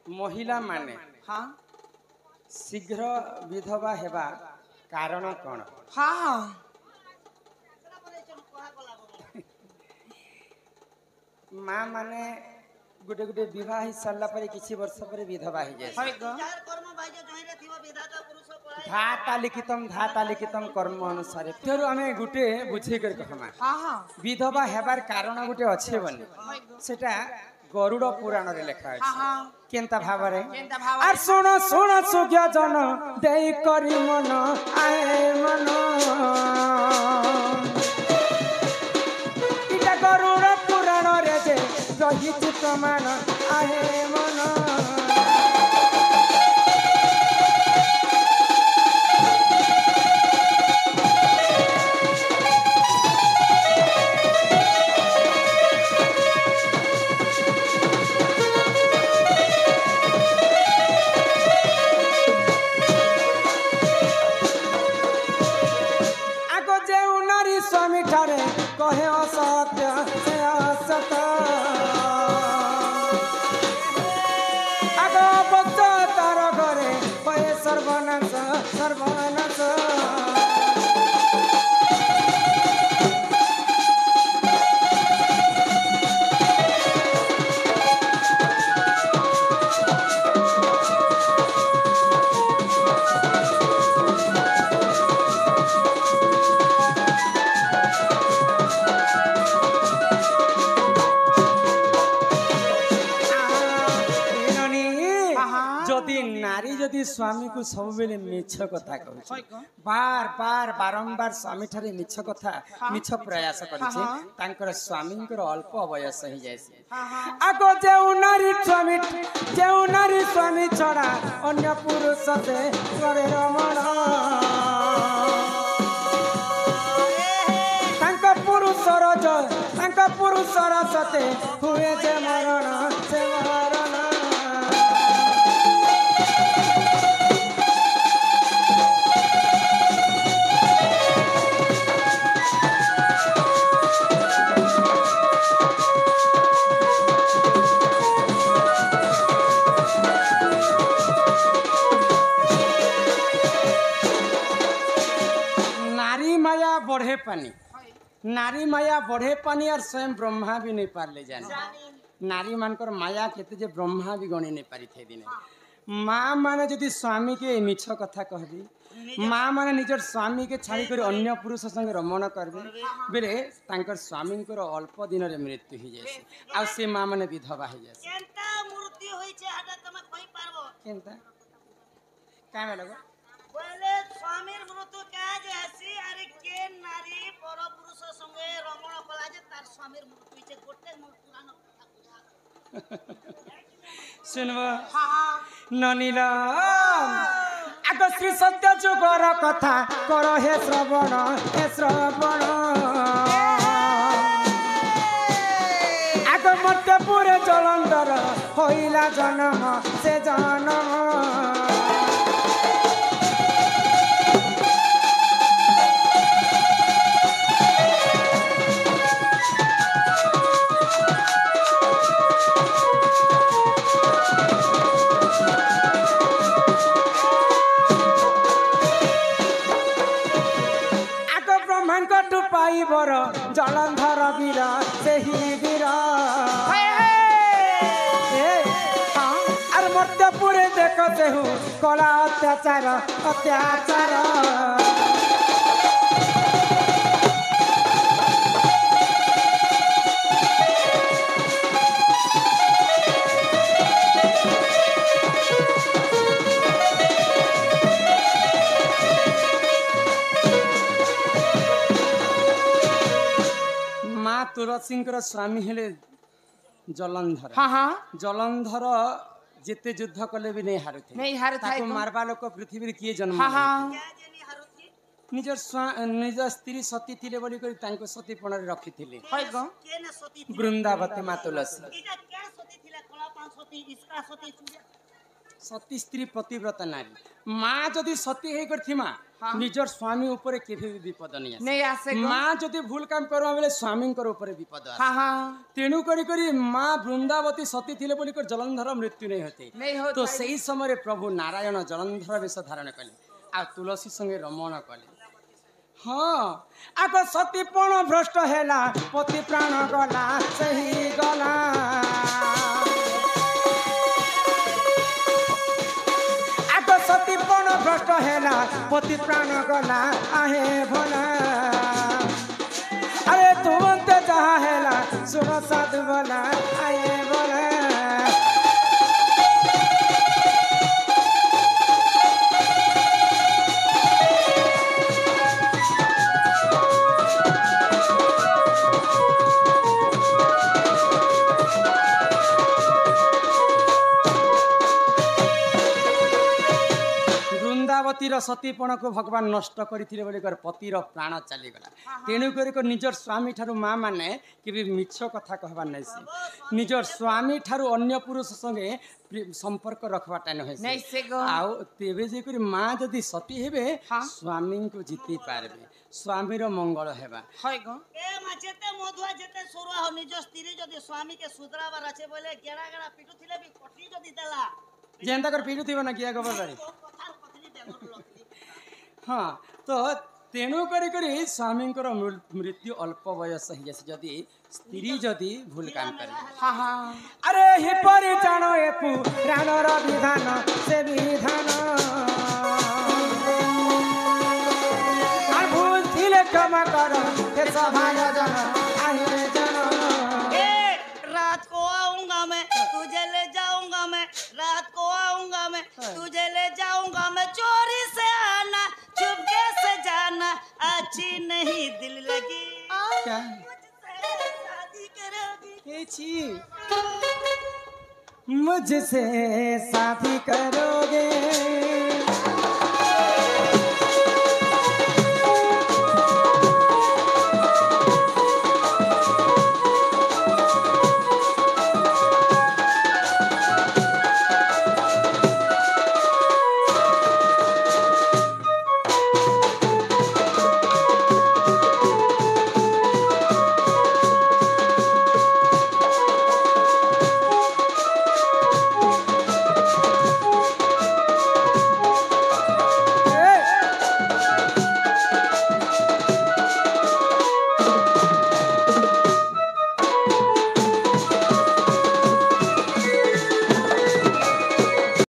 महिला माने हाँ शीघ्र विधवा हेबा कारण कौन? हाँ माँ माने गोटे गोटे विवाह ही सारा पर किसी वर्ष पर विधवा ही जाए धाता लिखितम कर्म अनुसार तेरु आमे गुटे बुझे कर कहमा हाँ हाँ विधवा हेबार कारण गुटे अच्छे बनी सेटा गरुड़ पुराण रे लिखा हाँ अछि हाँ केनता भावरे केनता भावरे? आर सुन सुन सुज्ञ जन देई करी मन आए मन इटा गरुड़ पुराण रे जे रहिछि प्रमाण आहे मन स्वामी ठारे कहे असत्य से असत आग बच्च तार घरे कहे सर्वनाश सर्वनाश जदि स्वामी को सब बेले मिछ कथा कहै बार बार बारंबार स्वामी ठारे मिछ कथा मिछ प्रयास करिছে तांकर स्वामींकर अल्प वयस ही जायसे आगो जेउ नारी स्वामी छड़ा अन्य पुरुष से करे रमण तांका पुरुषर सते हुए जे मरण से मरण बढ़े पानी नारी माया बढ़े पानी और स्वयं ब्रह्मा भी नहीं पारले जाने नारी मानकर माया केते जे ब्रह्मा भी गणी नहीं पारी थे दिने माँ माने जदि स्वामी के मिछ कथा कहबी माँ माने निजर स्वामी के छाड़ी कर अन्य पुरुष संगे रमण करबे बेले तांकर स्वामी को अल्प दिन रे मृत्यु ही जाय आ से माँ माने विधवा ही जाय केनता मृत्यु होई छे हाडा तमे कहि पारबो केनता कामे लगो बोले स्वामीर मृत्यु काज हसी अरे के नारी पर पुरुष संगे रमण कला जे तार स्वामीर मृत्यु छे गोटे पुराण सुनबो ननीला आग श्री सत्य जुगर कथा कर हे श्रवण आग मर्त्यपुर जलंधर होइला जन्म से जन्म पाइबर जलंधर वीर से ही वीर और मर्त्यपुर देखते हूँ कला अत्याचार अत्याचार तुलसी स्वामी हेले जलंधर हाँ हाँ जलंधर जिते युद्ध कले भी नहीं हारुथे मारवा लोक पृथ्वी किए जन्म हाँ हाँ निजर स्त्री सती थिले बोली करी तांको सतीपण रे रखिथिले वृंदावती मा तुलसी सती स्त्री पतिव्रता नारी माँ जदि सती हे करथिमा हाँ। निजर स्वामी ऊपर केभे भी विपद नहीं आसे नहीं आसे गो माँ जदि भूल काम करवा बेले स्वामी ऊपर विपद आसे हाँ हाँ तेणु करी माँ वृंदावती सती थिले बोली कर जलंधर मृत्यु नहीं होते नहीं होता तो सही समय प्रभु नारायण जलंधर वेश धारण कले आ तुलसी संगे रमण कले हाँ आग सतीपण भ्रष्ट हेला पति प्राण गला सही गला आग सतीपण भ्रष्ट हेला पति प्राण गला आहे भला अरे तुम तो जहाँ हेला सुनो साधु बोला आए बोला वृंदावतीर सतीपण को भगवान नष्ट करथिले बोली कर पतिर प्राण चलीगला तेणु कर निजर स्वामी ठारू माँ माने कि मिछ कथा कहबार नहीं से निजर स्वामी ठारू अन्य पुरुष संगे संपर्क रखवाटा नहीं से गो आउ तेबे जे करी माँ जदि सती हेबे हाँ। स्वामी को जीति पारबे स्वामीर मंगल हेबा হয় গো ए मा जेते मधुआ जेते सोरुआ हो निज स्त्री जदि स्वामी के सुधराबार আছে बोले गेड़ा गेड़ा पिटु थिले भी कटी जदि देला जेंता कर पीड़ु थी ना किया खबर बारी तो कथार पत्नी बेगर लखली हाँ तो तेणु करी स्वामी मृत्यु अल्प बयस ही जदि स्त्री जदि भूल काम करे हाँ हाँ अरे हे परि जानो ए पुराणर विधान से विधान भूल थिले क्षमा कर हे सभाय जन आहे जन ए रात को आऊंगा मैं तुझे ले जाऊंगा मैं रात को आऊंगा मैं तुझे ले जाऊंगा मैं चोरी से आना चुपके से जाना अच्छी नहीं दिल लगी क्या मुझसे शादी करोगी ये छी मुझसे शादी करोगे